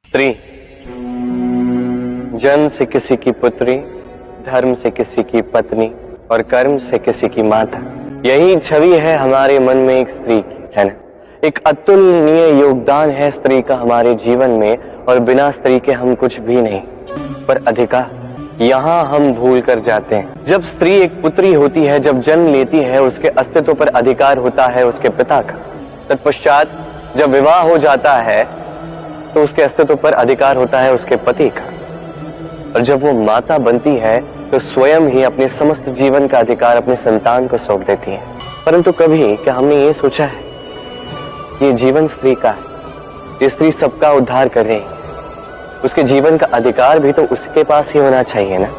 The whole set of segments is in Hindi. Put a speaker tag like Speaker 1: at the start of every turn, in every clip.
Speaker 1: स्त्री जन्म से किसी की पुत्री, धर्म से किसी की पत्नी और कर्म से किसी की माता। यही छवि है हमारे मन में एक स्त्री की, है ना। एक अतुलनीय योगदान है स्त्री का हमारे जीवन में, और बिना स्त्री के हम कुछ भी नहीं। पर अधिकार यहाँ हम भूल कर जाते हैं। जब स्त्री एक पुत्री होती है, जब जन्म लेती है, उसके अस्तित्व पर अधिकार होता है उसके पिता का। तत्पश्चात जब विवाह हो जाता है तो उसके अस्तित्व पर अधिकार होता है उसके पति का। और जब वो माता बनती है तो स्वयं ही अपने समस्त जीवन का अधिकार अपने संतान को सौंप देती है। परंतु कभी क्या हमने ये सोचा है ये जीवन स्त्री का है, ये स्त्री सबका उद्धार कर रही है, उसके जीवन का अधिकार भी तो उसके पास ही होना चाहिए ना।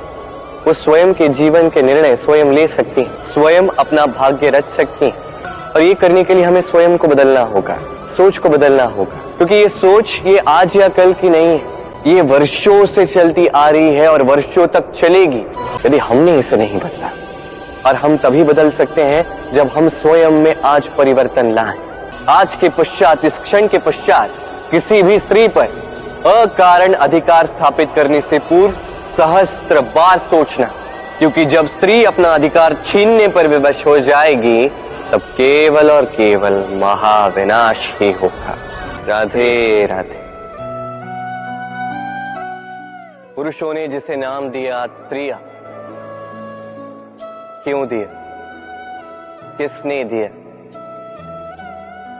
Speaker 1: वो स्वयं के जीवन के निर्णय स्वयं ले सकती है, स्वयं अपना भाग्य रच सकती है। और ये करने के लिए हमें स्वयं को बदलना होगा, सोच को बदलना होगा, क्योंकि ये सोच ये आज या कल की नहीं है, ये वर्षों से चलती आ रही है और वर्षों तक चलेगी यदि हमने इसे नहीं बदला। और हम तभी बदल सकते हैं जब हम स्वयं में आज परिवर्तन लाएं। आज के पश्चात, इस क्षण के पश्चात किसी भी स्त्री पर अकारण अधिकार स्थापित करने से पूर्व सहस्त्र बार सोचना, क्योंकि जब स्त्री अपना अधिकार छीनने पर विवश हो जाएगी तब केवल और केवल महाविनाश ही होगा। राधे राधे। पुरुषों ने जिसे नाम दिया त्रिया, क्यों दिया, किसने दिया,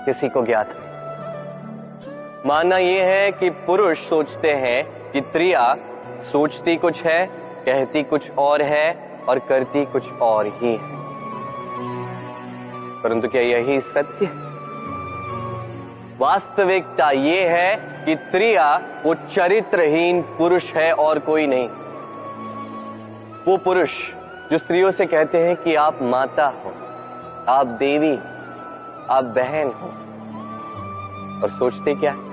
Speaker 1: किसी को ज्ञात नहीं। मानना यह है कि पुरुष सोचते हैं कि त्रिया सोचती कुछ है, कहती कुछ और है और करती कुछ और ही है। परंतु क्या यही सत्य है? वास्तविकता ये है कि त्रिया वो चरित्रहीन पुरुष है और कोई नहीं। वो पुरुष जो स्त्रियों से कहते हैं कि आप माता हो, आप देवी, आप बहन हो, और सोचते क्या है?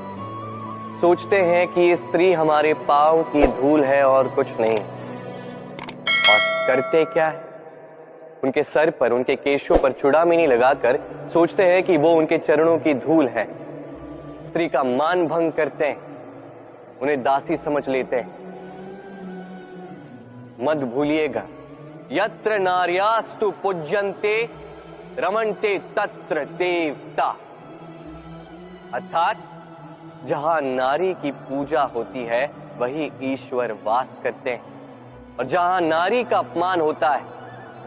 Speaker 1: सोचते हैं कि ये स्त्री हमारे पांव की धूल है और कुछ नहीं। और करते क्या है? उनके सर पर, उनके केशों पर चूड़ामणि लगाकर सोचते हैं कि वो उनके चरणों की धूल है। स्त्री का मान भंग करते हैं, उन्हें दासी समझ लेते हैं। मत भूलिएगा, यत्र नार्यास्तु पूज्यन्ते रमन्ते तत्र देवता। अर्थात जहां नारी की पूजा होती है वही ईश्वर वास करते हैं, और जहां नारी का अपमान होता है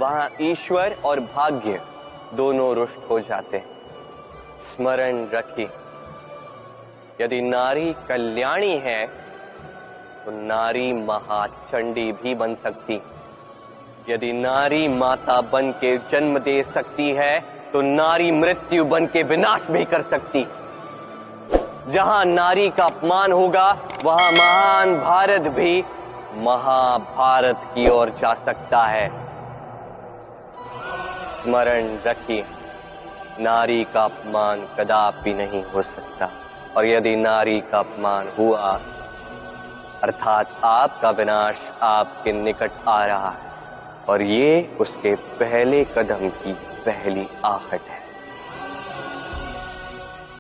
Speaker 1: वहां ईश्वर और भाग्य दोनों रुष्ट हो जाते हैं। स्मरण रखिए, यदि नारी कल्याणी है तो नारी महाचंडी भी बन सकती। यदि नारी माता बन के जन्म दे सकती है तो नारी मृत्यु बन के विनाश भी कर सकती। जहां नारी का अपमान होगा वहां महान भारत भी महाभारत की ओर जा सकता है। स्मरण रखिए, नारी का अपमान कदापि नहीं हो सकता, और यदि नारी का अपमान हुआ अर्थात आपका विनाश आपके निकट आ रहा है, और ये उसके पहले कदम की पहली आहट है।